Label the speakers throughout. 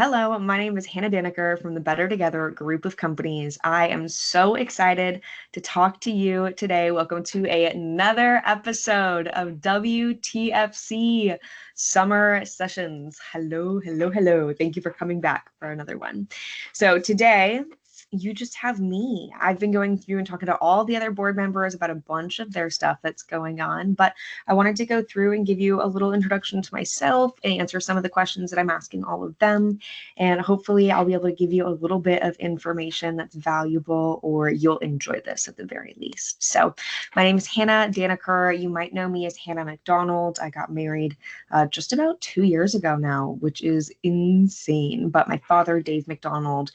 Speaker 1: Hello, my name is Hannah Dannecker from the Better Together group of companies. I am so excited to talk to you today. Welcome to another episode of WTFC Summer Sessions. Hello, hello, hello. Thank you for coming back for another one. So today, you just have me. I've been going through and talking to all the other board members about a bunch of their stuff that's going on, but I wanted to go through and give you a little introduction to myself and answer some of the questions that I'm asking all of them. And hopefully I'll be able to give you a little bit of information that's valuable, or you'll enjoy this at the very least. So my name is Hannah Dannecker. You might know me as Hannah McDonald. I got married just about 2 years ago now, which is insane. But my father, Dave McDonald,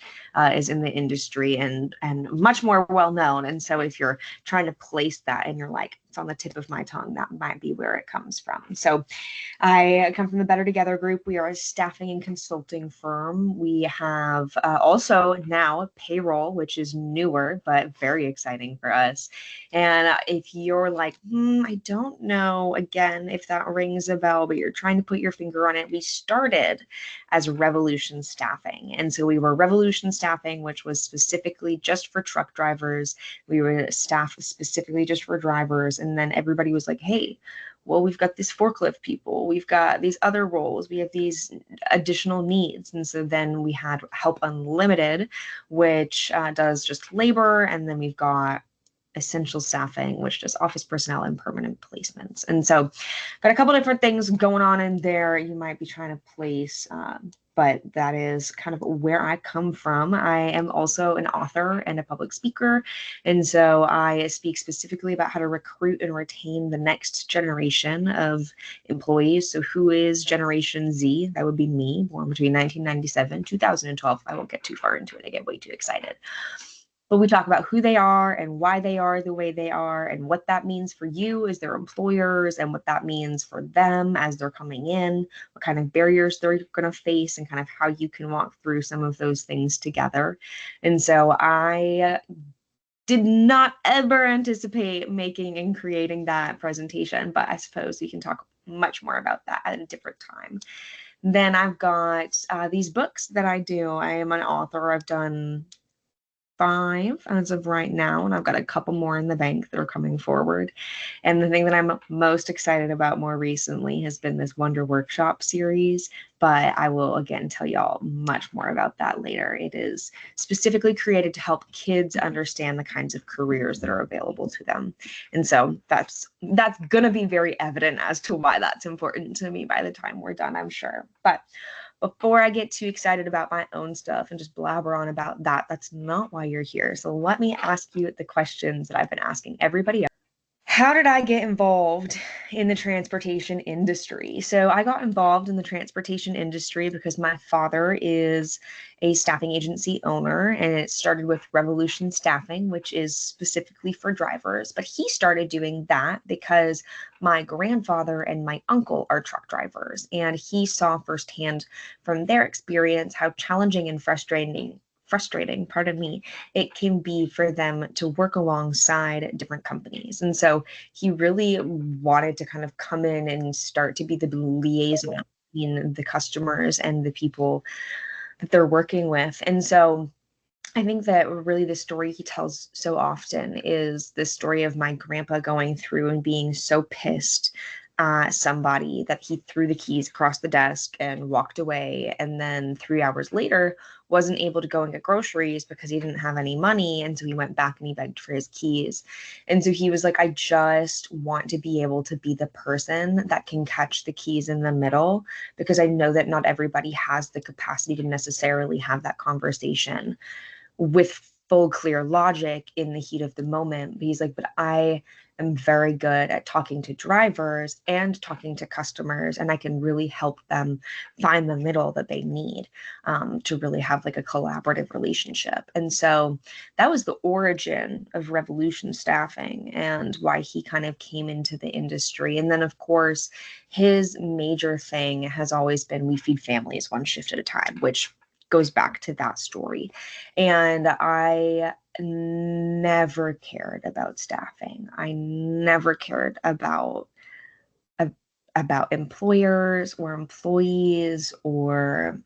Speaker 1: is in the industry and much more well known. And so if you're trying to place that and you're like, it's on the tip of my tongue, that might be where it comes from. So I come from the Better Together group. We are a staffing and consulting firm. We have also now payroll, which is newer, but very exciting for us. And if you're like, I don't know, again, if that rings a bell, but you're trying to put your finger on it, we started as Revolution Staffing. And so we were Revolution Staffing, which was specifically just for truck drivers. We were staffed specifically just for drivers. And then everybody was like, hey, well, we've got these forklift people, we've got these other roles, we have these additional needs. And so then we had Help Unlimited, which does just labor. And then we've got essential staffing, which does office personnel and permanent placements. And so got a couple different things going on in there you might be trying to place, but that is kind of where I come from. I am also an author and a public speaker. And so I speak specifically about how to recruit and retain the next generation of employees. So who is Generation Z? That would be me, born between 1997, 2012. I won't get too far into it. I get way too excited. But we talk about who they are and why they are the way they are and what that means for you as their employers and what that means for them as they're coming in, what kind of barriers they're going to face, and kind of how you can walk through some of those things together. And so I did not ever anticipate making and creating that presentation, but I suppose we can talk much more about that at a different time. Then I've got these books that I do. I am an author. I've done 5 as of right now, and I've got a couple more in the bank that are coming forward. And the thing that I'm most excited about more recently has been this Wonder Workshop series, but I will again tell y'all much more about that later. It is specifically created to help kids understand the kinds of careers that are available to them. And so that's gonna be very evident as to why that's important to me by the time we're done, I'm sure. But before I get too excited about my own stuff and just blabber on about that, that's not why you're here. So let me ask you the questions that I've been asking everybody else. How did I get involved in the transportation industry? So I got involved in the transportation industry because my father is a staffing agency owner, and it started with Revolution Staffing, which is specifically for drivers. But he started doing that because my grandfather and my uncle are truck drivers, and he saw firsthand from their experience how challenging and frustrating, pardon me, it can be for them to work alongside different companies. And so he really wanted to kind of come in and start to be the liaison between the customers and the people that they're working with. And so I think that really the story he tells so often is the story of my grandpa going through and being so pissed at somebody that he threw the keys across the desk and walked away. And then 3 hours later, wasn't able to go and get groceries because he didn't have any money. And so he went back and he begged for his keys. And so he was like, I just want to be able to be the person that can catch the keys in the middle, because I know that not everybody has the capacity to necessarily have that conversation with full clear logic in the heat of the moment. But he's like, but I am very good at talking to drivers and talking to customers, and I can really help them find the middle that they need, to really have like a collaborative relationship. And so that was the origin of Revolution Staffing and why he kind of came into the industry. And then of course his major thing has always been we feed families one shift at a time, which goes back to that story. And I never cared about staffing. I never cared about employers or employees or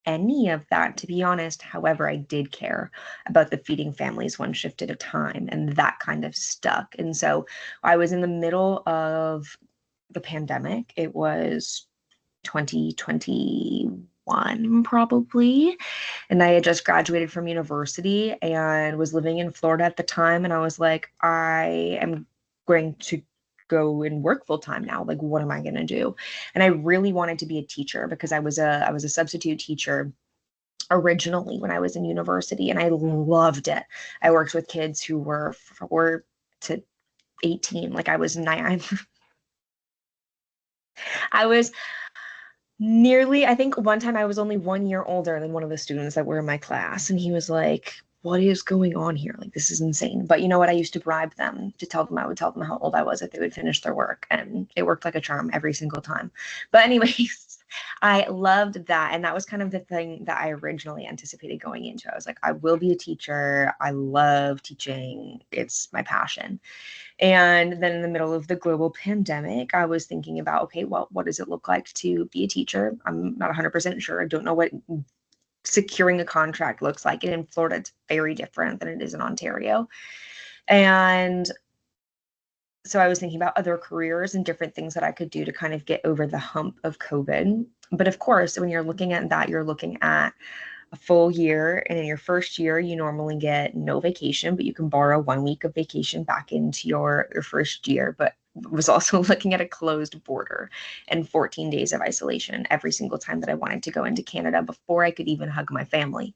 Speaker 1: any of that, to be honest. However, I did care about the feeding families one shift at a time, and that kind of stuck. And so I was in the middle of the pandemic. It was 2021 probably, and I had just graduated from university and was living in Florida at the time, and I was like, I am going to go and work full time now. Like, what am I going to do? And I really wanted to be a teacher because I was a substitute teacher originally when I was in university, and I loved it. I worked with kids who were 4 to 18. Like, I was nine. I was nearly, I think one time I was only 1 year older than one of the students that were in my class. And he was like, what is going on here? Like, this is insane. But you know what? I used to bribe them to tell them, I would tell them how old I was if they would finish their work. And it worked like a charm every single time. But, anyways, I loved that. And that was kind of the thing that I originally anticipated going into. I was like, I will be a teacher. I love teaching, it's my passion. And then in the middle of the global pandemic, I was thinking about, okay, well, what does it look like to be a teacher? I'm not 100% sure. I don't know what securing a contract looks like. And in Florida, it's very different than it is in Ontario. And so I was thinking about other careers and different things that I could do to kind of get over the hump of COVID. But of course, when you're looking at that, you're looking at a full year. And in your first year, you normally get no vacation, but you can borrow 1 week of vacation back into your first year. But was also looking at a closed border and 14 days of isolation every single time that I wanted to go into Canada before I could even hug my family.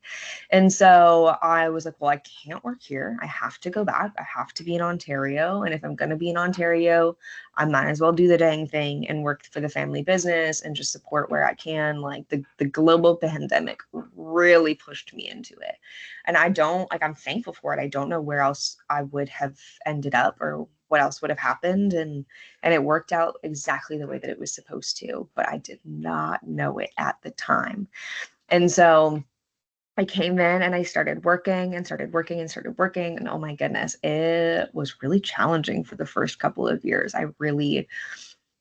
Speaker 1: And so I was like, well, I can't work here. I have to go back. I have to be in Ontario. And if I'm going to be in Ontario, I might as well do the dang thing and work for the family business and just support where I can. Like, the global pandemic really pushed me into it. And I'm thankful for it. I don't know where else I would have ended up or what else would have happened. And it worked out exactly the way that it was supposed to, but I did not know it at the time. And so I came in and I started working and started working and started working. And oh my goodness, it was really challenging for the first couple of years. I really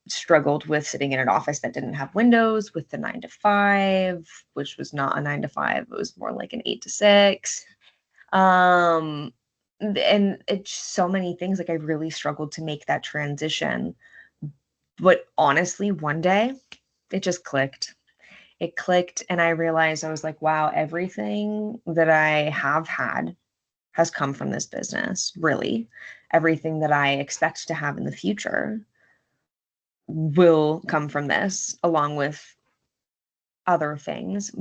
Speaker 1: struggled with sitting in an office that didn't have windows, with the 9 to 5, which was not a 9 to 5. It was more like an 8 to 6. Um, and it's so many things. Like, I really struggled to make that transition. But honestly, one day it just clicked. It clicked, and I realized, I was like, wow, everything that I have had has come from this business, really. Everything that I expect to have in the future will come from this, along with other things.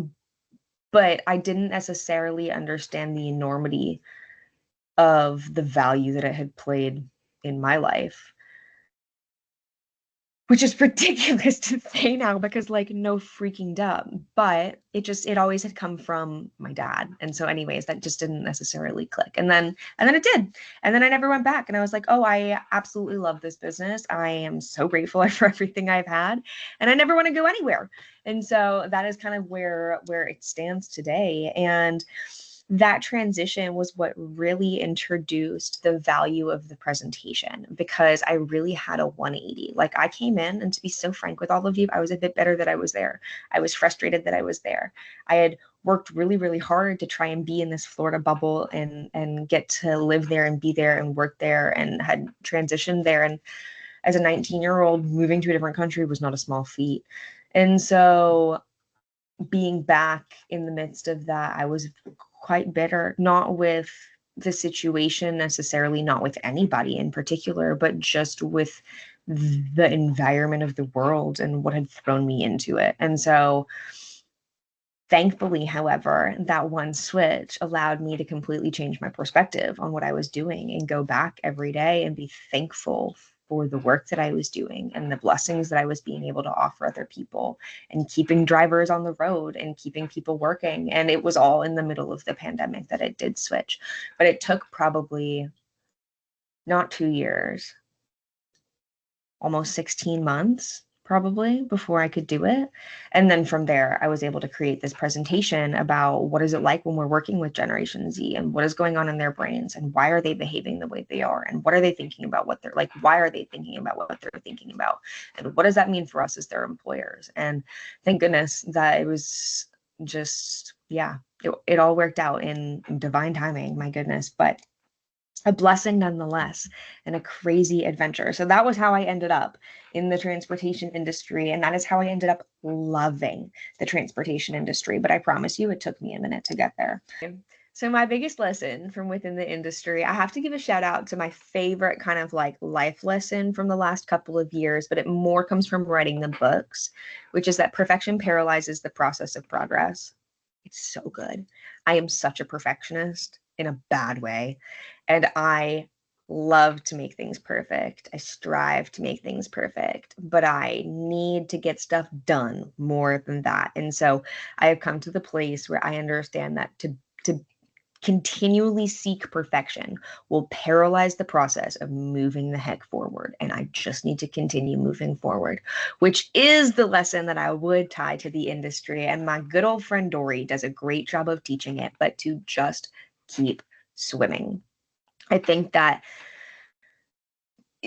Speaker 1: But I didn't necessarily understand the enormity of the value that it had played in my life, which is ridiculous to say now because, like, no freaking duh. But it always had come from my dad. And so anyways, that just didn't necessarily click. And then it did. And then I never went back. And I was like, oh, I absolutely love this business. I am so grateful for everything I've had. And I never want to go anywhere. And so that is kind of where it stands today. And that transition was what really introduced the value of the presentation, because I really had a 180. Like, I came in, and to be so frank with all of you, I was a bit better that I was there. I was frustrated that I was there. I had worked really, really hard to try and be in this Florida bubble and get to live there and be there and work there, and had transitioned there. And as a 19-year-old, moving to a different country was not a small feat. And so being back in the midst of that, I was quite bitter, not with the situation necessarily, not with anybody in particular, but just with the environment of the world and what had thrown me into it. And so thankfully, however, that one switch allowed me to completely change my perspective on what I was doing and go back every day and be thankful for the work that I was doing and the blessings that I was being able to offer other people, and keeping drivers on the road and keeping people working. And it was all in the middle of the pandemic that it did switch. But it took probably not 2 years, almost 16 months probably before I could do it. And then from there, I was able to create this presentation about what is it like when we're working with Generation Z, and what is going on in their brains, and why are they behaving the way they are, and what are they thinking about, what they're like, why are they thinking about what they're thinking about, and what does that mean for us as their employers. And thank goodness that it was just, yeah, it all worked out in divine timing, my goodness, but a blessing nonetheless, and a crazy adventure. So that was how I ended up in the transportation industry, and that is how I ended up loving the transportation industry. But I promise you, it took me a minute to get there. So my biggest lesson from within the industry, I have to give a shout out to my favorite kind of like life lesson from the last couple of years, but it more comes from writing the books, which is that perfection paralyzes the process of progress. It's so good. I am such a perfectionist in a bad way, and I love to make things perfect. I strive to make things perfect, but I need to get stuff done more than that. And so I have come to the place where I understand that to continually seek perfection will paralyze the process of moving the heck forward. And I just need to continue moving forward, which is the lesson that I would tie to the industry. And my good old friend Dory does a great job of teaching it, but to just keep swimming. I think that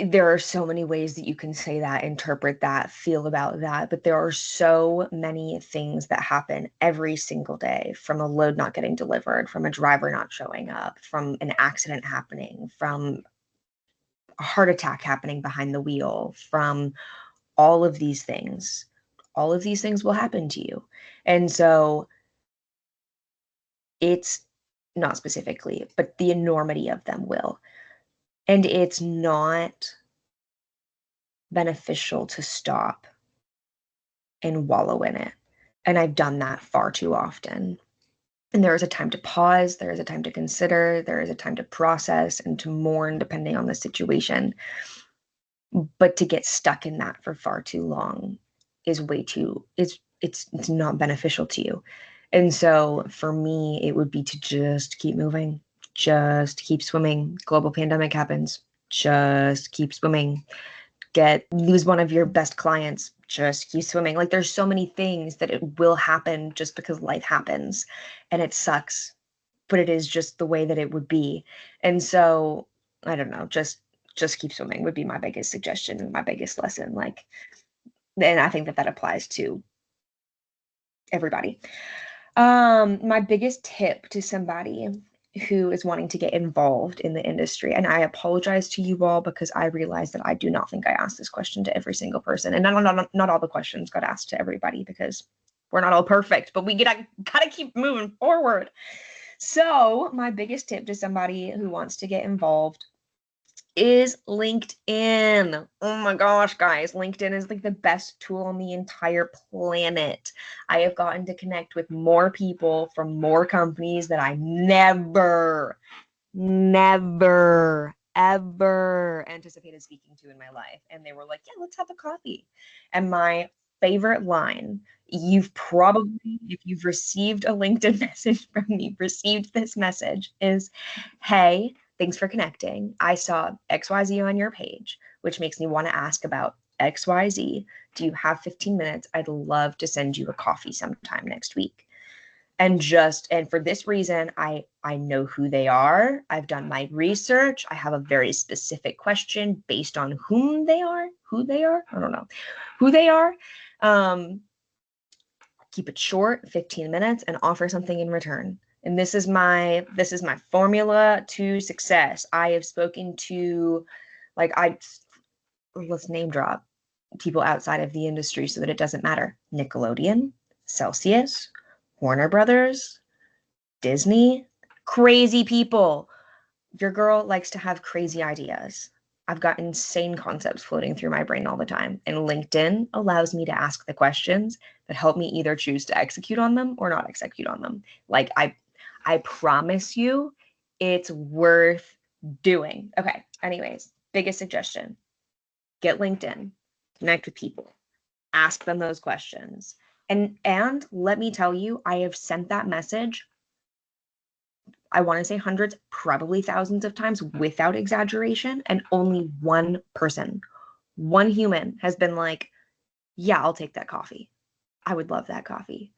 Speaker 1: there are so many ways that you can say that, interpret that, feel about that, but there are so many things that happen every single day, from a load not getting delivered, from a driver not showing up, from an accident happening, from a heart attack happening behind the wheel, from all of these things. All of these things will happen to you. And so it's not specifically, but the enormity of them will. And it's not beneficial to stop and wallow in it. And I've done that far too often. And there is a time to pause, there is a time to consider, there is a time to process and to mourn depending on the situation. But to get stuck in that for far too long is way too, it's not beneficial to you. And so for me, it would be to just keep moving, just keep swimming. Global pandemic happens, just keep swimming. Lose one of your best clients, just keep swimming. Like, there's so many things that it will happen just because life happens, and it sucks, but it is just the way that it would be. And so I don't know, just keep swimming would be my biggest suggestion and my biggest lesson. Like, and I think that that applies to everybody. My biggest tip to somebody who is wanting to get involved in the industry, and I apologize to you all because I realize that I do not think I asked this question to every single person, and not all the questions got asked to everybody because we're not all perfect, but we gotta keep moving forward. So my biggest tip to somebody who wants to get involved is LinkedIn. Oh my gosh, guys, LinkedIn is like the best tool on the entire planet. I have gotten to connect with more people from more companies that I never, ever anticipated speaking to in my life. And they were like, yeah, let's have a coffee. And my favorite line, you've probably, if you've received a LinkedIn message from me, received this message, is, hey, thanks for connecting. I saw XYZ on your page, which makes me want to ask about XYZ. Do you have 15 minutes? I'd love to send you a coffee sometime next week. And for this reason, I know who they are. I've done my research. I have a very specific question based on who they are. I don't know who they are. Keep it short, 15 minutes, and offer something in return. And this is my formula to success. I have spoken to, let's name drop people outside of the industry so that it doesn't matter. Nickelodeon, Celsius, Warner Brothers, Disney, crazy people. Your girl likes to have crazy ideas. I've got insane concepts floating through my brain all the time. And LinkedIn allows me to ask the questions that help me either choose to execute on them or not execute on them. Like, I promise you, it's worth doing. Okay, anyways, biggest suggestion. Get LinkedIn, connect with people, ask them those questions. And let me tell you, I have sent that message, I want to say hundreds, probably thousands of times without exaggeration. And only one person, one human has been like, yeah, I'll take that coffee. I would love that coffee.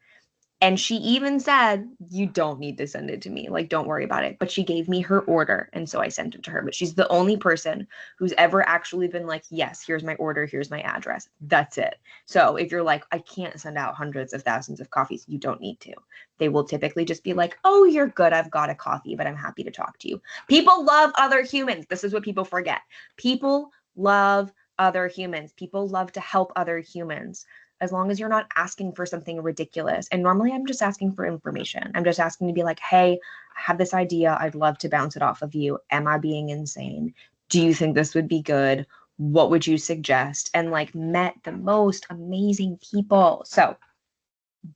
Speaker 1: And she even said, you don't need to send it to me. Like, don't worry about it. But she gave me her order. And so I sent it to her. But she's the only person who's ever actually been like, yes, here's my order. Here's my address. That's it. So if you're like, I can't send out hundreds of thousands of coffees, you don't need to. They will typically just be like, oh, you're good. I've got a coffee, but I'm happy to talk to you. People love other humans. This is what people forget. People love other humans. People love to help other humans, as long as you're not asking for something ridiculous. And normally I'm just asking for information. I'm just asking to be like, hey, I have this idea. I'd love to bounce it off of you. Am I being insane? Do you think this would be good? What would you suggest? And like met the most amazing people. So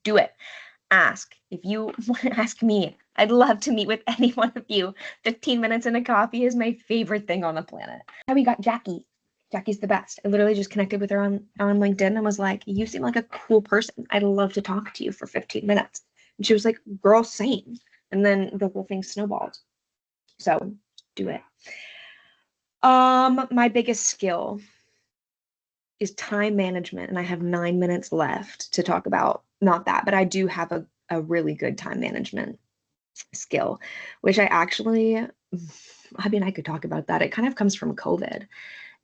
Speaker 1: do it. Ask. If you want to ask me, I'd love to meet with any one of you. 15 minutes and a coffee is my favorite thing on the planet. Now we got Jackie. Jackie's the best. I literally just connected with her on LinkedIn and was like, you seem like a cool person. I'd love to talk to you for 15 minutes. And she was like, girl, same. And then the whole thing snowballed. So do it. My biggest skill is time management. And I have 9 minutes left to talk about not that, but I do have a really good time management skill, which I mean, I could talk about that. It kind of comes from COVID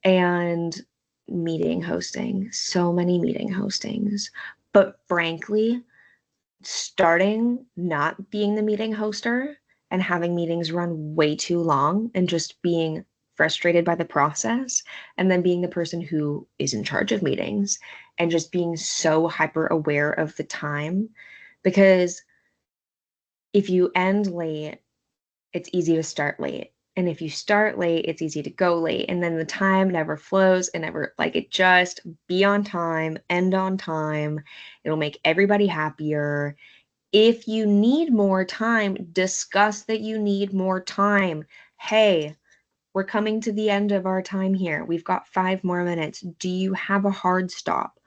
Speaker 1: and meeting hosting, so many meeting hostings. But frankly, starting not being the meeting hoster and having meetings run way too long and just being frustrated by the process, and then being the person who is in charge of meetings and just being so hyper aware of the time. Because if you end late, it's easy to start late. And if you start late, it's easy to go late. And then the time never flows and never, like, it just be on time, end on time. It'll make everybody happier. If you need more time, discuss that you need more time. Hey, we're coming to the end of our time here. We've got 5 more minutes. Do you have a hard stop?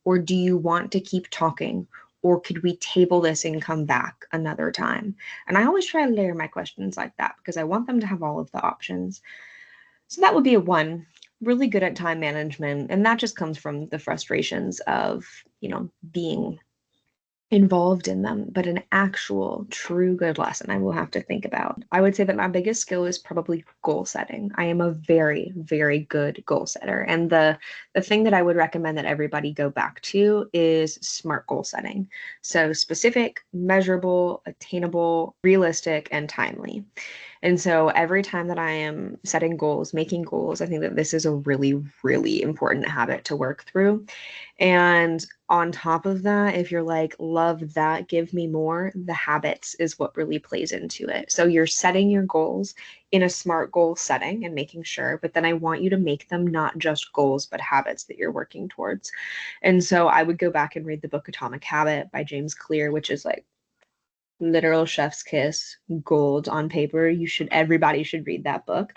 Speaker 1: Or do you want to keep talking? Or could we table this and come back another time? And I always try to layer my questions like that because I want them to have all of the options. So that would be a one. Really good at time management. And that just comes from the frustrations of, being involved in them, but an actual true good lesson I will have to think about. I would say that my biggest skill is probably goal setting. I am a very, very good goal setter. And the thing that I would recommend that everybody go back to is SMART goal setting. So specific, measurable, attainable, realistic, and timely. And so every time that I am setting goals, making goals, I think that this is a really, really important habit to work through. And on top of that, if you're like, love that, give me more, the habits is what really plays into it. So you're setting your goals in a SMART goal setting and making sure, but then I want you to make them not just goals, but habits that you're working towards. And so I would go back and read the book Atomic Habit by James Clear, which is like literal chef's kiss, gold on paper. Everybody should read that book.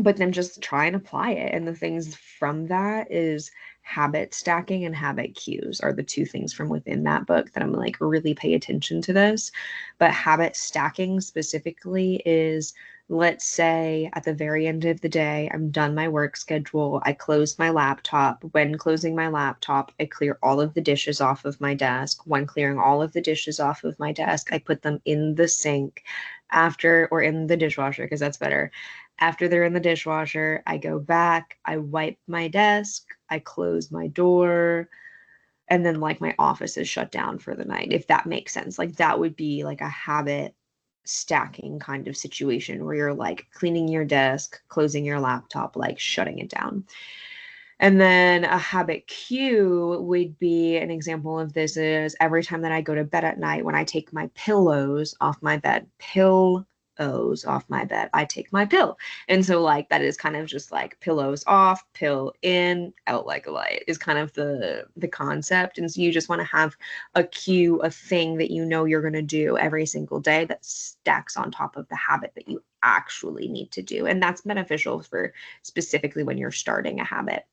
Speaker 1: But then just try and apply it. And the things from that is habit stacking and habit cues are the two things from within that book that I'm like, really pay attention to this. But habit stacking specifically is, let's say at the very end of the day, I'm done my work schedule. I closed my laptop. When closing my laptop, I clear all of the dishes off of my desk. When clearing all of the dishes off of my desk, I put them in the sink or in the dishwasher, because that's better. After they're in the dishwasher, I go back, I wipe my desk, I close my door, and then like my office is shut down for the night, if that makes sense. Like that would be like a habit stacking kind of situation where you're like cleaning your desk, closing your laptop, like shutting it down. And then a habit cue would be, an example of this is every time that I go to bed at night, when I take my pillows off my bed, I take my pill. And so like that is kind of just like pillows off, pill in, out like a light is kind of the concept. And so you just want to have a cue, a thing that you know you're going to do every single day that stacks on top of the habit that you actually need to do. And that's beneficial for specifically when you're starting a habit.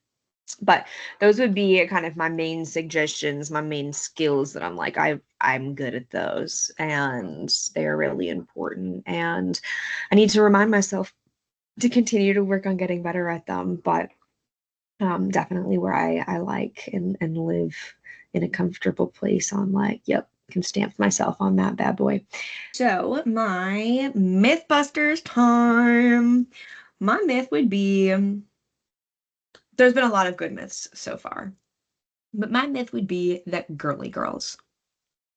Speaker 1: But those would be kind of my main suggestions, my main skills that I'm like, I'm good at those, and they're really important. And I need to remind myself to continue to work on getting better at them. But definitely where I like and live in a comfortable place on like, yep, can stamp myself on that bad boy. So my Mythbusters time. My myth would be, there's been a lot of good myths so far, but my myth would be that girly girls,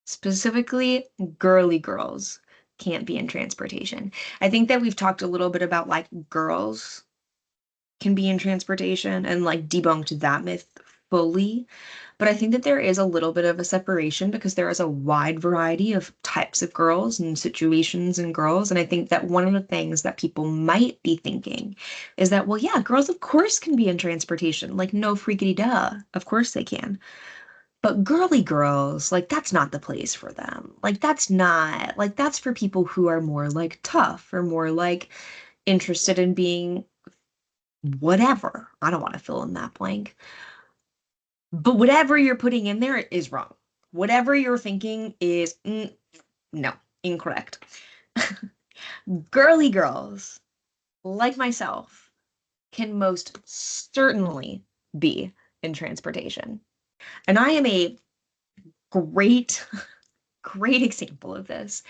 Speaker 1: specifically girly girls, can't be in transportation. I think that we've talked a little bit about like girls can be in transportation and like debunked that myth fully. But I think that there is a little bit of a separation because there is a wide variety of types of girls and situations and girls. And I think that one of the things that people might be thinking is that, well, yeah, girls, of course, can be in transportation. Like, no freakity duh. Of course they can. But girly girls, like, that's not the place for them. Like, that's not, like, that's for people who are more like tough or more like interested in being whatever. I don't want to fill in that blank. But whatever you're putting in there is wrong. Whatever you're thinking is no, incorrect. Girly girls, like myself, can most certainly be in transportation. And I am a great, great example of this.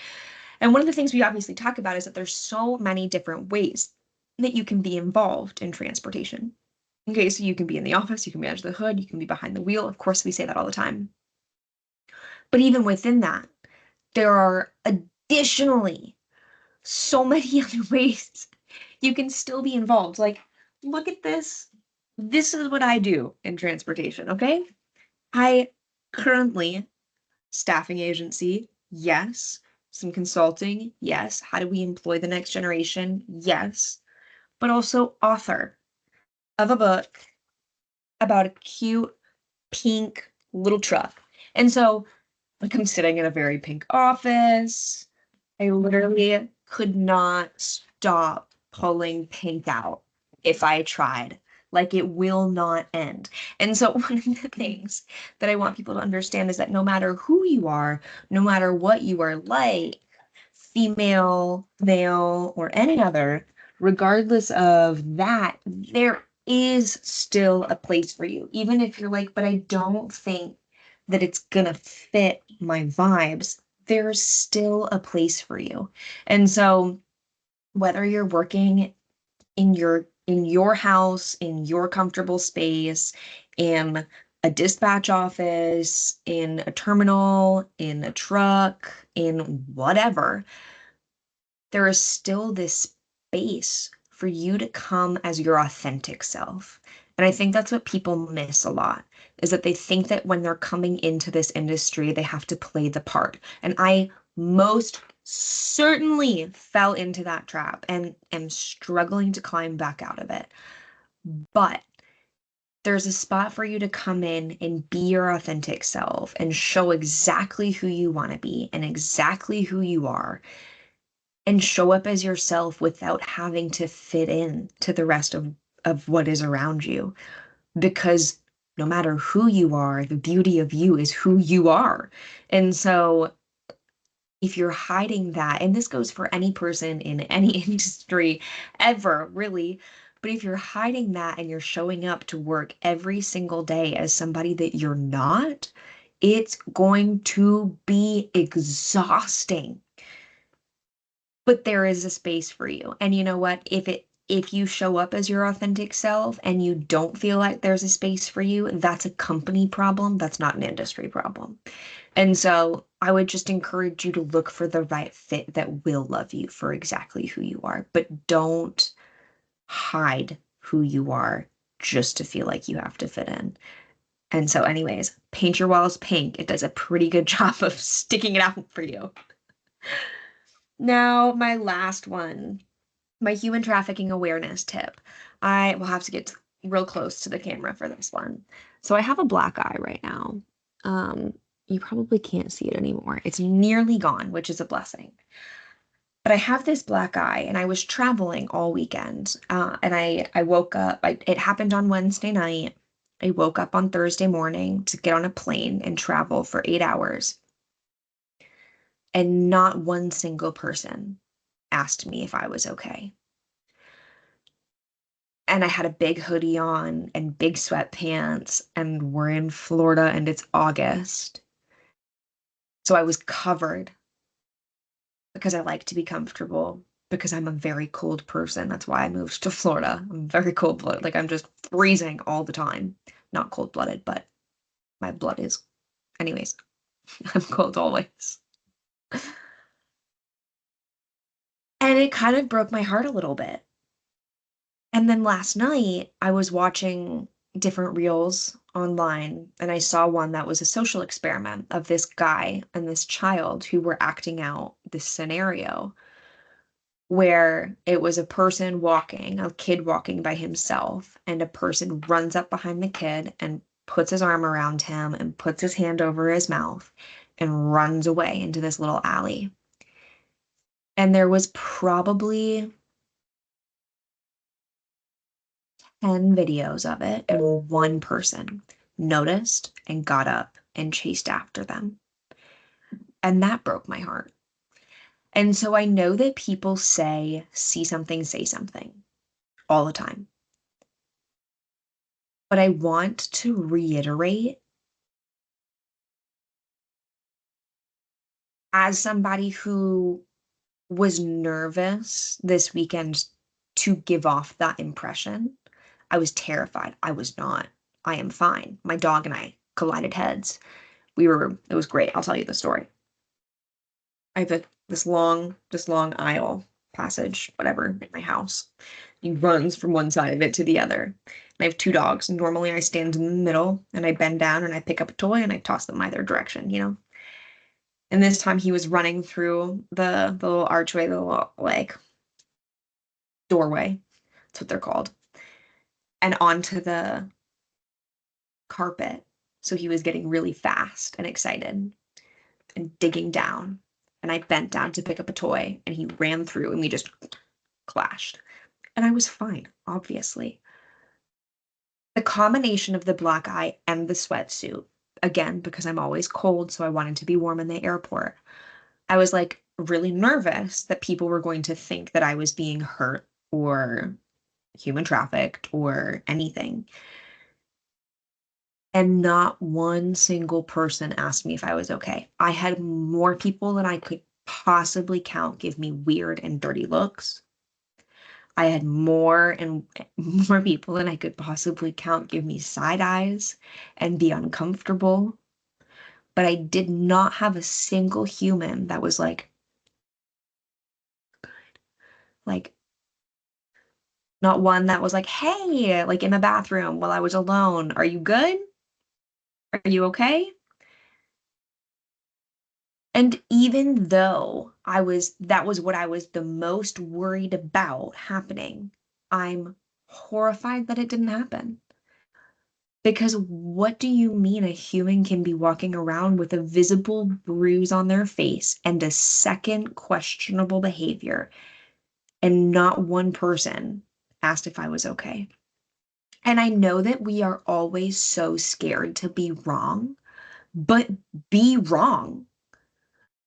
Speaker 1: And one of the things we obviously talk about is that there's so many different ways that you can be involved in transportation. Okay, so you can be in the office, you can be under the hood, you can be behind the wheel. Of course, we say that all the time. But even within that, there are additionally so many other ways you can still be involved. Like, look at this. This is what I do in transportation, okay? I currently staffing agency, yes. Some consulting, yes. How do we employ the next generation? Yes. But also author of a book about a cute pink little truck. And so, like, I'm sitting in a very pink office. I literally could not stop pulling pink out if I tried. Like, it will not end. And so one of the things that I want people to understand is that no matter who you are, no matter what you are like, female, male, or any other, regardless of that, there is still a place for you. Even if you're like, but I don't think that it's gonna fit my vibes, there's still a place for you. And so whether you're working in your house, in your comfortable space, in a dispatch office, in a terminal, in a truck, in whatever, there is still this space for you to come as your authentic self. And I think that's what people miss a lot, is that they think that when they're coming into this industry, they have to play the part. And I most certainly fell into that trap and am struggling to climb back out of it. But there's a spot for you to come in and be your authentic self and show exactly who you want to be and exactly who you are and show up as yourself without having to fit in to the rest of what is around you. Because no matter who you are, the beauty of you is who you are. And so if you're hiding that, and this goes for any person in any industry ever, really, but if you're hiding that and you're showing up to work every single day as somebody that you're not, it's going to be exhausting. But there is a space for you. And you know what? If you show up as your authentic self and you don't feel like there's a space for you, that's a company problem. That's not an industry problem. And so I would just encourage you to look for the right fit that will love you for exactly who you are, but don't hide who you are just to feel like you have to fit in. And so anyways, paint your walls pink. It does a pretty good job of sticking it out for you. Now, my last one, my human trafficking awareness tip. I will have to get real close to the camera for this one. So I have a black eye right now. You probably can't see it anymore. It's nearly gone, which is a blessing. But I have this black eye, and I was traveling all weekend. And I woke up, it happened on Wednesday night. I woke up on Thursday morning to get on a plane and travel for 8 hours. And not one single person asked me if I was okay. And I had a big hoodie on and big sweatpants, and we're in Florida and it's August. So I was covered because I like to be comfortable because I'm a very cold person. That's why I moved to Florida. I'm very cold-blooded. Like I'm just freezing all the time. Not cold-blooded, but my blood is. Anyways, I'm cold always. And it kind of broke my heart a little bit. And then last night, I was watching different reels online, and I saw one that was a social experiment of this guy and this child who were acting out this scenario where it was a person walking, a kid walking by himself, and a person runs up behind the kid and puts his arm around him and puts his hand over his mouth and runs away into this little alley. And there was probably 10 videos of it, and one person noticed and got up and chased after them. And that broke my heart. And so I know that people say, see something, say something all the time. But I want to reiterate, as somebody who was nervous this weekend to give off that impression, I was terrified. I was not. I am fine. My dog and I collided heads. It was great. I'll tell you the story. I have this long aisle passage, whatever, in my house. He runs from one side of it to the other. And I have two dogs. Normally I stand in the middle and I bend down and I pick up a toy and I toss them either direction, you know? And this time he was running through the little archway, the little like doorway. That's what they're called. And onto the carpet. So he was getting really fast and excited and digging down. And I bent down to pick up a toy and he ran through and we just clashed. And I was fine, obviously. The combination of the black eye and the sweatsuit, again, because I'm always cold, so I wanted to be warm in the airport. I was like really nervous that people were going to think that I was being hurt or human trafficked or anything. And not one single person asked me if I was okay. I had more people than I could possibly count give me weird and dirty looks. I had more and more people than I could possibly count give me side eyes and be uncomfortable. But I did not have a single human that was like, not one that was like, hey, like in the bathroom while I was alone. Are you good? Are you okay? And even though that was what I was the most worried about happening, I'm horrified that it didn't happen. Because what do you mean a human can be walking around with a visible bruise on their face and a second questionable behavior, and not one person asked if I was okay? And I know that we are always so scared to be wrong, but be wrong.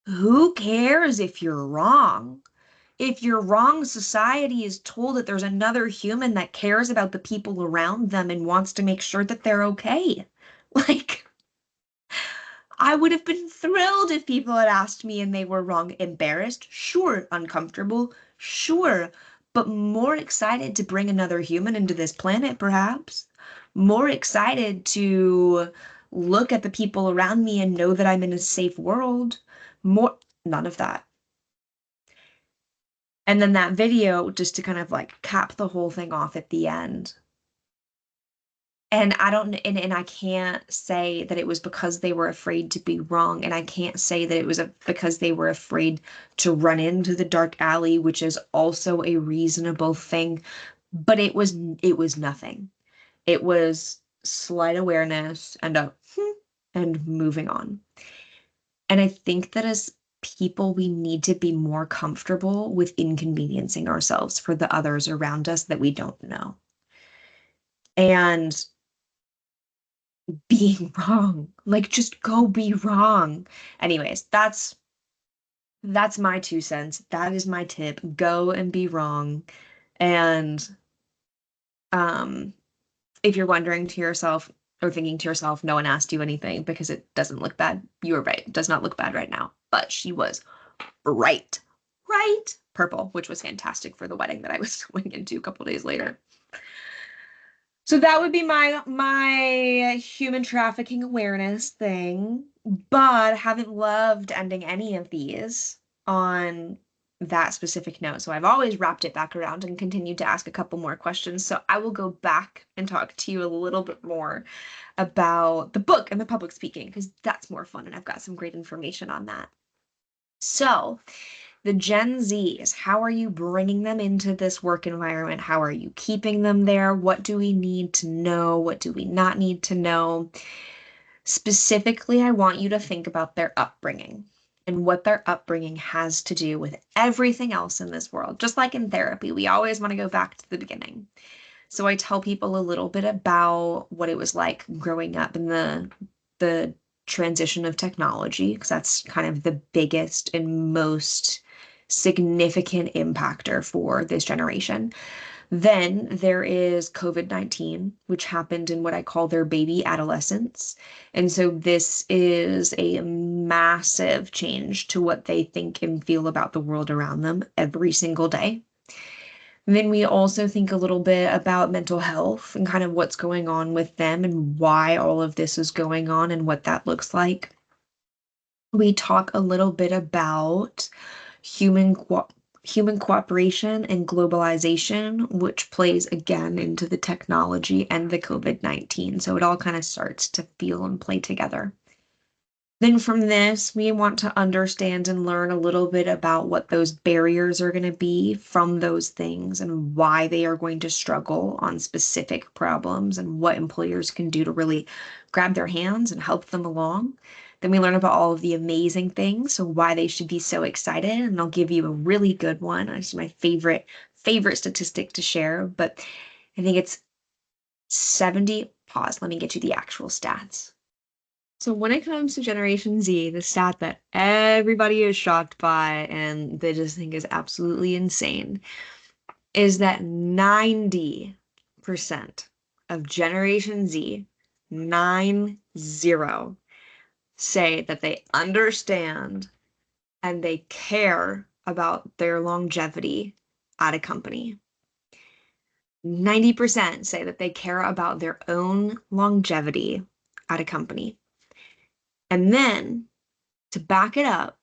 Speaker 1: Who cares if you're wrong? If you're wrong, society is told that there's another human that cares about the people around them and wants to make sure that they're okay. Like, I would have been thrilled if people had asked me and they were wrong. Embarrassed? Sure. Uncomfortable? Sure. But more excited to bring another human into this planet, perhaps. More excited to look at the people around me and know that I'm in a safe world. More, none of that. And then that video, just to kind of like cap the whole thing off at the end. And I don't, and I can't say that it was because they were afraid to be wrong. And I can't say that it was because they were afraid to run into the dark alley, which is also a reasonable thing. But it was nothing. It was slight awareness and and moving on. And I think that as people, we need to be more comfortable with inconveniencing ourselves for the others around us that we don't know. And being wrong, like just go be wrong. Anyways, that's my 2 cents. That is my tip. Go and be wrong. And If you're wondering to yourself or thinking to yourself, no one asked you anything because it doesn't look bad, you were right. It does not look bad right now. But she was bright, purple, which was fantastic for the wedding that I was going into a couple days later. So that would be my human trafficking awareness thing, but I haven't loved ending any of these on that specific note. So I've always wrapped it back around and continued to ask a couple more questions. So I will go back and talk to you a little bit more about the book and the public speaking, because that's more fun and I've got some great information on that. So the Gen Zs, how are you bringing them into this work environment? How are you keeping them there? What do we need to know? What do we not need to know? Specifically, I want you to think about their upbringing and what their upbringing has to do with everything else in this world. Just like in therapy, we always want to go back to the beginning. So I tell people a little bit about what it was like growing up in the transition of technology, because that's kind of the biggest and most significant impactor for this generation. Then there is COVID-19, which happened in what I call their baby adolescence. And so this is a massive change to what they think and feel about the world around them every single day. And then we also think a little bit about mental health and kind of what's going on with them and why all of this is going on and what that looks like. We talk a little bit about human human cooperation and globalization, which plays again into the technology and the COVID-19. So it all kind of starts to feel and play together. Then from this, we want to understand and learn a little bit about what those barriers are going to be from those things and why they are going to struggle on specific problems and what employers can do to really grab their hands and help them along. Then we learn about all of the amazing things, so why they should be so excited. And I'll give you a really good one. It's my favorite statistic to share, but I think it's 70. Pause. Let me get you the actual stats. So when it comes to Generation Z, the stat that everybody is shocked by and they just think is absolutely insane is that 90% of Generation Z, 90, say that they understand and they care about their longevity at a company. 90% say that they care about their own longevity at a company. And then to back it up,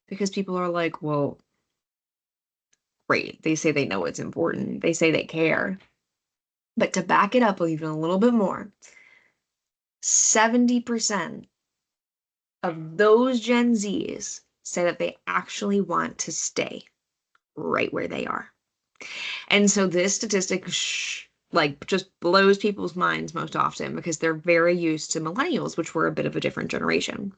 Speaker 1: because people are like, well, great. They say they know it's important. They say they care. But to back it up even a little bit more, 70% of those Gen Zs say that they actually want to stay right where they are. And so this statistic just blows people's minds most often because they're very used to millennials, which were a bit of a different generation.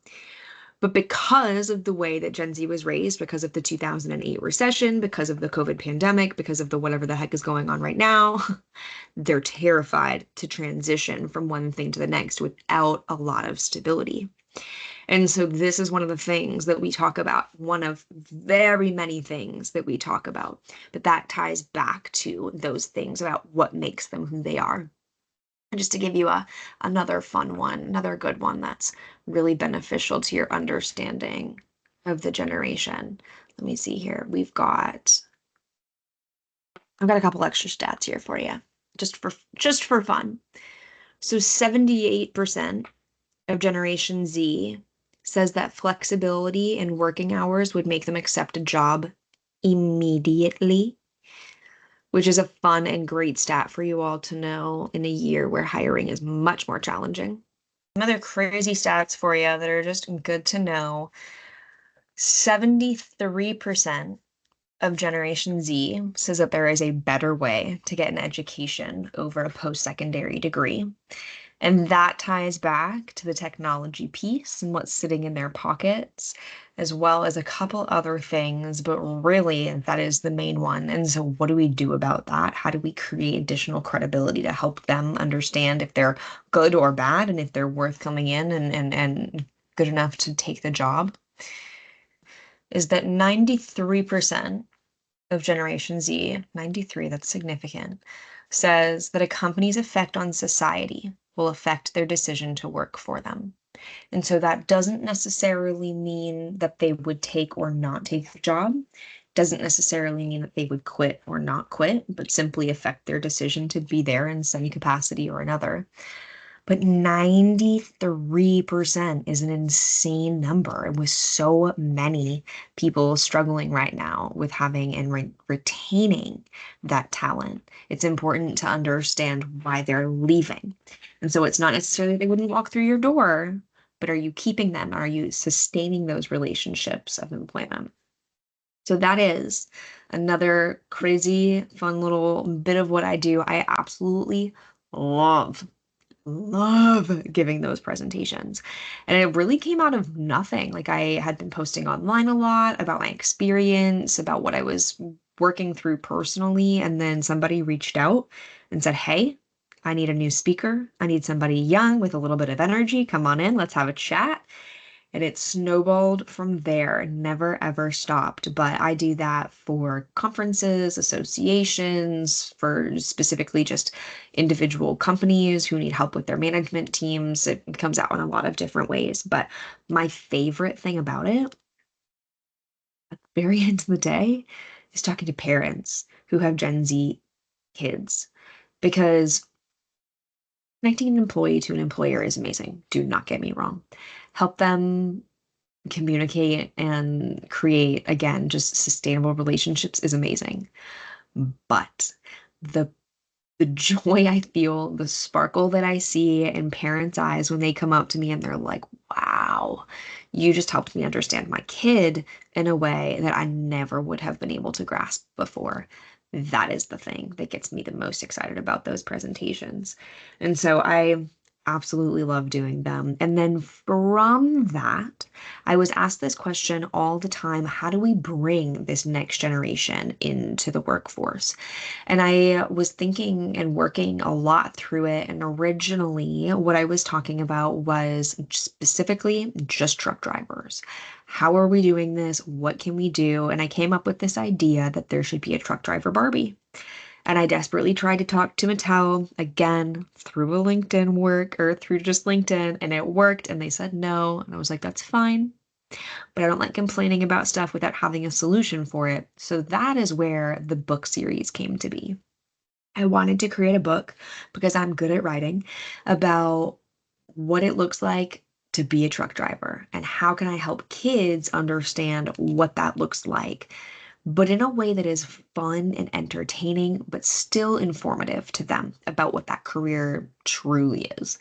Speaker 1: But because of the way that Gen Z was raised, because of the 2008 recession, because of the COVID pandemic, because of the whatever the heck is going on right now, they're terrified to transition from one thing to the next without a lot of stability. And so this is one of the things that we talk about, one of very many things that we talk about, but that ties back to those things about what makes them who they are. And just to give you another fun one, another good one that's really beneficial to your understanding of the generation. Let me see here. I've got a couple extra stats here for you, just for fun. So 78% of Generation Z says that flexibility in working hours would make them accept a job immediately, which is a fun and great stat for you all to know in a year where hiring is much more challenging. Some other crazy stats for you that are just good to know. 73% of Generation Z says that there is a better way to get an education over a post-secondary degree. And that ties back to the technology piece and what's sitting in their pockets, as well as a couple other things, but really that is the main one. And so what do we do about that? How do we create additional credibility to help them understand if they're good or bad and if they're worth coming in and good enough to take the job? Is that 93% of Generation Z, 93, that's significant, says that a company's effect on society will affect their decision to work for them. And so that doesn't necessarily mean that they would take or not take the job. Doesn't necessarily mean that they would quit or not quit, but simply affect their decision to be there in some capacity or another. But 93% is an insane number. And with so many people struggling right now with having and retaining that talent, it's important to understand why they're leaving. And so it's not necessarily they wouldn't walk through your door, but are you keeping them? Are you sustaining those relationships of employment? So that is another crazy, fun little bit of what I do. I absolutely love giving those presentations. And it really came out of nothing. Like I had been posting online a lot about my experience, about what I was working through personally. And then somebody reached out and said, "Hey, I need a new speaker. I need somebody young with a little bit of energy. Come on in, let's have a chat." And it snowballed from there, never ever stopped. But I do that for conferences, associations, for specifically just individual companies who need help with their management teams. It comes out in a lot of different ways. But my favorite thing about it, at the very end of the day, is talking to parents who have Gen Z kids. Because connecting an employee to an employer is amazing. Do not get me wrong. Help them communicate and create, again, just sustainable relationships is amazing. But the the joy I feel, the sparkle that I see in parents' eyes when they come up to me and they're like, "Wow, you just helped me understand my kid in a way that I never would have been able to grasp before." That is the thing that gets me the most excited about those presentations. And so I absolutely love doing them. And then from that, I was asked this question all the time: how do we bring this next generation into the workforce? And I was thinking and working a lot through it. And originally, what I was talking about was specifically just truck drivers. How are we doing this? What can we do? And I came up with this idea that there should be a truck driver Barbie. And I desperately tried to talk to Mattel again through a LinkedIn work or through just LinkedIn, and it worked. And they said no. And I was like, that's fine. But I don't like complaining about stuff without having a solution for it. So that is where the book series came to be. I wanted to create a book because I'm good at writing about what it looks like to be a truck driver and how can I help kids understand what that looks like, but in a way that is fun and entertaining, but still informative to them about what that career truly is.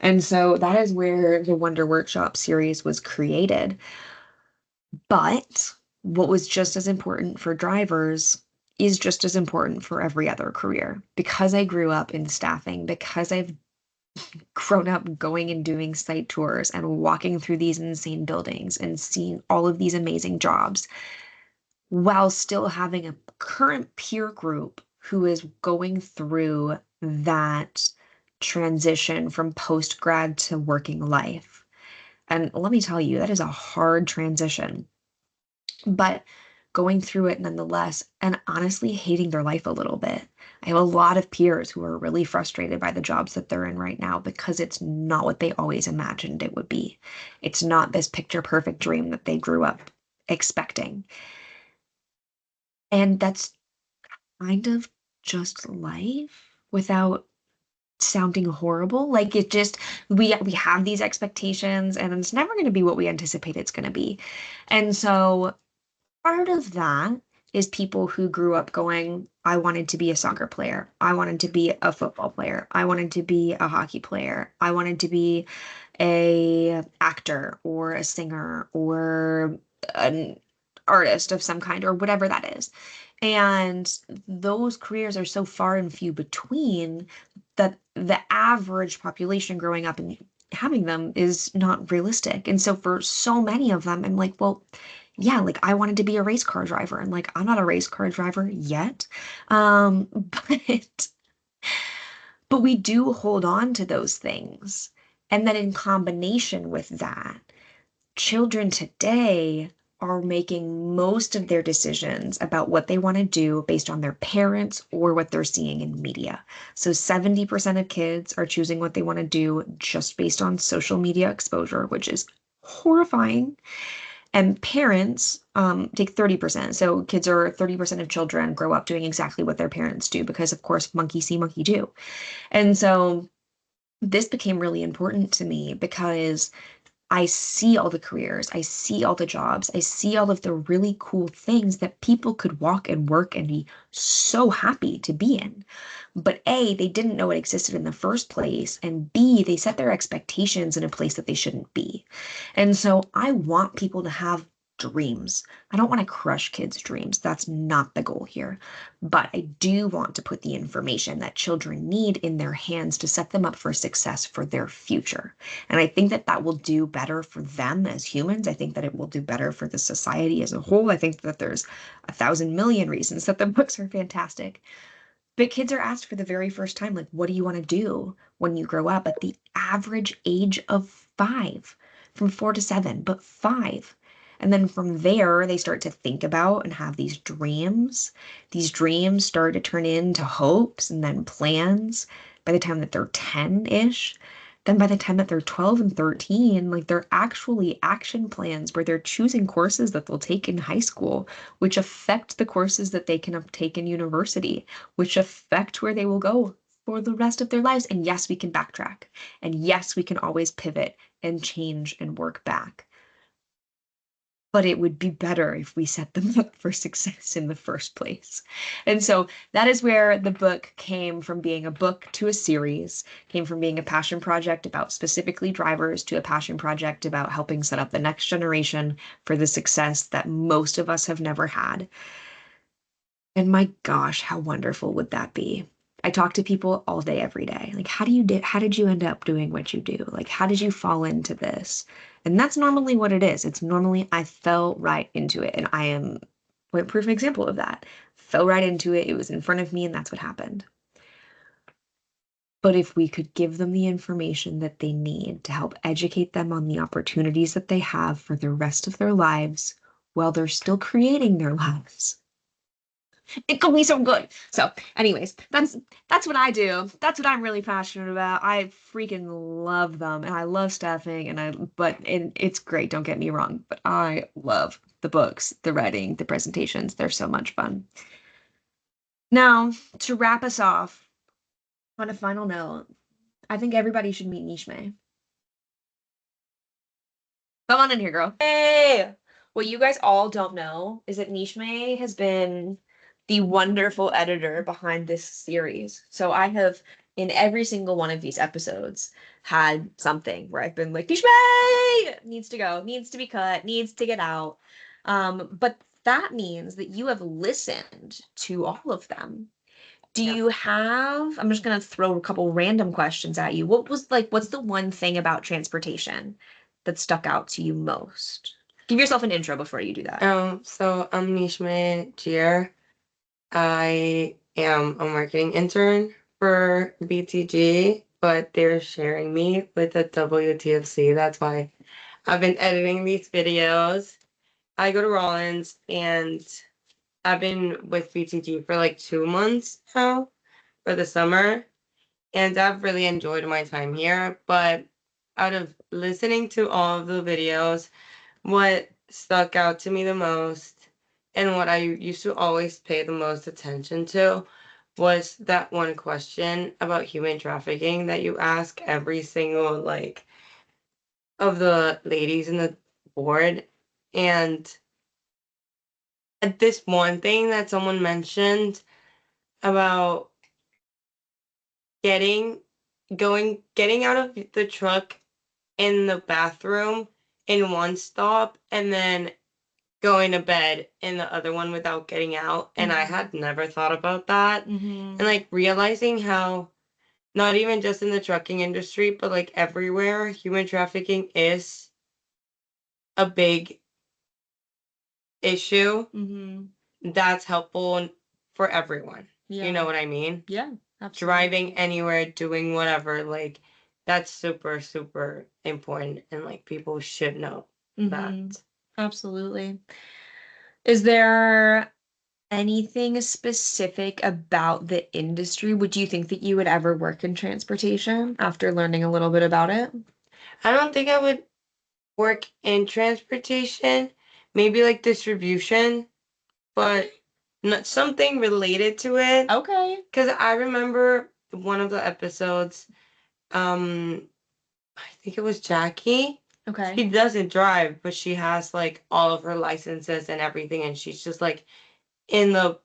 Speaker 1: And so that is where the Wonder Workshop series was created. But what was just as important for drivers is just as important for every other career. Because I grew up in staffing, because I've grown up going and doing site tours and walking through these insane buildings and seeing all of these amazing jobs, while still having a current peer group who is going through that transition from post grad to working life. And let me tell you, that is a hard transition, but going through it nonetheless, and honestly hating their life a little bit. I have a lot of peers who are really frustrated by the jobs that they're in right now because it's not what they always imagined it would be. It's not this picture perfect dream that they grew up expecting. And that's kind of just life without sounding horrible. Like it just we have these expectations and it's never going to be what we anticipate it's going to be. And so part of that is people who grew up going, I wanted to be a soccer player. I wanted to be a football player. I wanted to be a hockey player. I wanted to be a actor or a singer or an artist of some kind or whatever that is. And those careers are so far and few between that the average population growing up and having them is not realistic. And so for so many of them, I'm like, well, yeah, like I wanted to be a race car driver and like I'm not a race car driver yet. But we do hold on to those things. And then in combination with that, children today are making most of their decisions about what they want to do based on their parents or what they're seeing in media. So 70% of kids are choosing what they want to do just based on social media exposure, which is horrifying. And parents take 30%. So kids are 30% of children grow up doing exactly what their parents do because, of course, monkey see, monkey do. And so this became really important to me because I see all the careers, I see all the jobs, I see all of the really cool things that people could walk and work and be so happy to be in. But A, they didn't know it existed in the first place, and B, they set their expectations in a place that they shouldn't be. And so I want people to have dreams. I don't want to crush kids' dreams. That's not the goal here. But I do want to put the information that children need in their hands to set them up for success for their future. And I think that that will do better for them as humans. I think that it will do better for the society as a whole. I think that there's 1,000,000,000 reasons that the books are fantastic. But kids are asked for the very first time, like, what do you want to do when you grow up at the average age of 5, from 4 to 7, but 5. And then from there, they start to think about and have these dreams. These dreams start to turn into hopes and then plans by the time that they're 10-ish. Then by the time that they're 12 and 13, like they're actually action plans where they're choosing courses that they'll take in high school, which affect the courses that they can take in university, which affect where they will go for the rest of their lives. And yes, we can backtrack. And yes, we can always pivot and change and work back. But it would be better if we set them up for success in the first place. And so that is where the book came from, being a book to a series, came from being a passion project about specifically drivers to a passion project about helping set up the next generation for the success that most of us have never had. And my gosh, how wonderful would that be? I talk to people all day, every day. Like, how did you end up doing what you do? Like, how did you fall into this? And that's normally what it is. It's normally I fell right into it. And I am a proof example of that. Fell right into it. It was in front of me, and that's what happened. But if we could give them the information that they need to help educate them on the opportunities that they have for the rest of their lives while they're still creating their lives, it could be so good. So, anyways, that's what I do. That's what I'm really passionate about. I freaking love them, and I love staffing, and it's great. Don't get me wrong, but I love the books, the writing, the presentations. They're so much fun. Now, to wrap us off on a final note, I think everybody should meet Nishme. Come on in here, girl. Hey! What you guys all don't know is that Nishme has been the wonderful editor behind this series. So I have, in every single one of these episodes, had something where I've been like, Nishme needs to go, needs to be cut, needs to get out. But that means that you have listened to all of them. Do you have, I'm just gonna throw a couple random questions at you. What's the one thing about transportation that stuck out to you most? Give yourself an intro before you do that.
Speaker 2: So I'm Nishme Gier. I am a marketing intern for BTG, but they're sharing me with the WTFC. That's why I've been editing these videos. I go to Rollins, and I've been with BTG for like 2 months now for the summer, and I've really enjoyed my time here. But out of listening to all of the videos, what stuck out to me the most and what I used to always pay the most attention to was that one question about human trafficking that you ask every single like of the ladies in the board. And this one thing that someone mentioned about getting getting out of the truck in the bathroom in one stop and then going to bed in the other one without getting out. And I had never thought about that. And like realizing how not even just in the trucking industry, but like everywhere, human trafficking is a big issue. That's helpful for everyone. You know what I mean?
Speaker 1: Yeah, absolutely.
Speaker 2: Driving anywhere, doing whatever, like that's super, super important. And like people should know that.
Speaker 1: Absolutely. Is there anything specific about the industry? Would you think that you would ever work in transportation after learning a little bit about it?
Speaker 2: I don't think I would work in transportation, maybe like distribution, but not something related to it.
Speaker 1: Okay.
Speaker 2: Because I remember one of the episodes, um, I think it was Jackie.
Speaker 1: Okay.
Speaker 2: She doesn't drive, but she has like all of her licenses and everything, and she's just like in the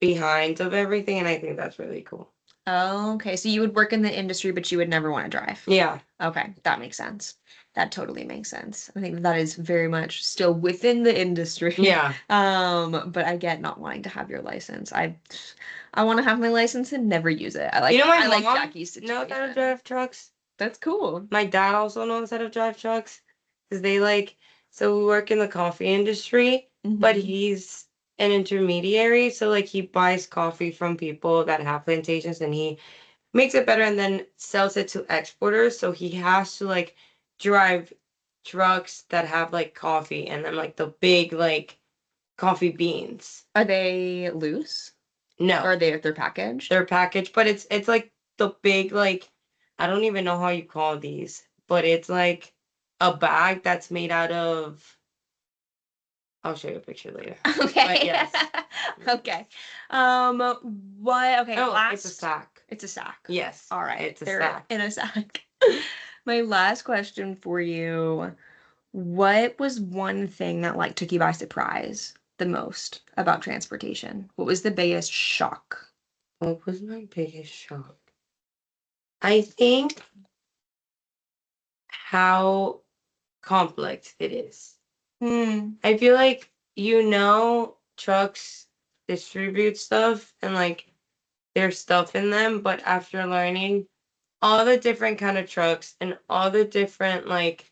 Speaker 2: behind of everything, and I think that's really cool.
Speaker 1: Okay. So you would work in the industry, but you would never want to drive.
Speaker 2: Yeah.
Speaker 1: Okay. That makes sense. That totally makes sense. I think that is very much still within the industry.
Speaker 2: Yeah.
Speaker 1: But I get not wanting to have your license. I want to have my license and never use it.
Speaker 2: You know, my
Speaker 1: I like
Speaker 2: mom
Speaker 1: Jackie's
Speaker 2: knows how to
Speaker 1: situation.
Speaker 2: drive trucks.
Speaker 1: That's cool.
Speaker 2: My dad also knows how to drive trucks because they like, so we work in the coffee industry, but
Speaker 1: Mhm.
Speaker 2: he's an intermediary. So, like, he buys coffee from people that have plantations and he makes it better and then sells it to exporters. So, he has to like drive trucks that have like coffee and then like the big, like, coffee beans.
Speaker 1: Are they loose?
Speaker 2: No,
Speaker 1: Or they're packaged?
Speaker 2: they're packaged, but it's like the big, like, I don't even know how you call these, but it's like a bag that's made out of, I'll show you a picture later. But
Speaker 1: Okay.
Speaker 2: yes.
Speaker 1: Okay. Um, what? Okay,
Speaker 2: Oh, it's a
Speaker 1: last.
Speaker 2: sack.
Speaker 1: It's a sack.
Speaker 2: Yes,
Speaker 1: All right.
Speaker 2: it's a
Speaker 1: They're
Speaker 2: sack.
Speaker 1: in a sack. My last question for you. What was one thing that like took you by surprise the most about transportation? What was the biggest shock?
Speaker 2: What was my biggest shock? I think how complex it is.
Speaker 1: Hmm.
Speaker 2: I feel like, trucks distribute stuff and like there's stuff in them, but after learning all the different kind of trucks and all the different like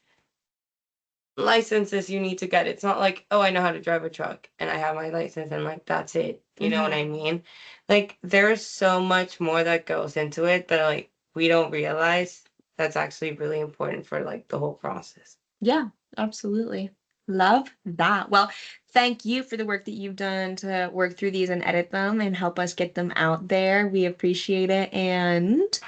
Speaker 2: licenses you need to get. It's not like, oh, I know how to drive a truck and I have my license and like that's it. You know what I mean? Like there's so much more that goes into it that like we don't realize that's actually really important for like the whole process.
Speaker 1: Yeah, absolutely. Love that. Well, thank you for the work that you've done to work through these and edit them and help us get them out there. We appreciate it. And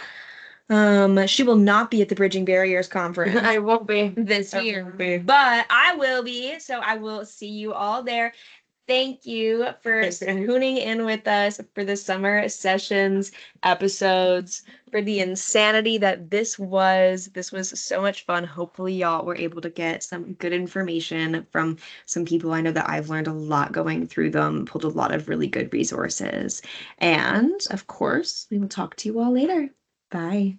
Speaker 1: she will not be at the Bridging Barriers conference
Speaker 2: I won't be.
Speaker 1: this
Speaker 2: I
Speaker 1: year,
Speaker 2: won't be.
Speaker 1: but I will be. So I will see you all there. Thank you for tuning in with us for the Summer Sessions episodes, for the insanity that this was. This was so much fun. Hopefully, y'all were able to get some good information from some people. I know that I've learned a lot going through them, pulled a lot of really good resources. And of course, we will talk to you all later. Bye.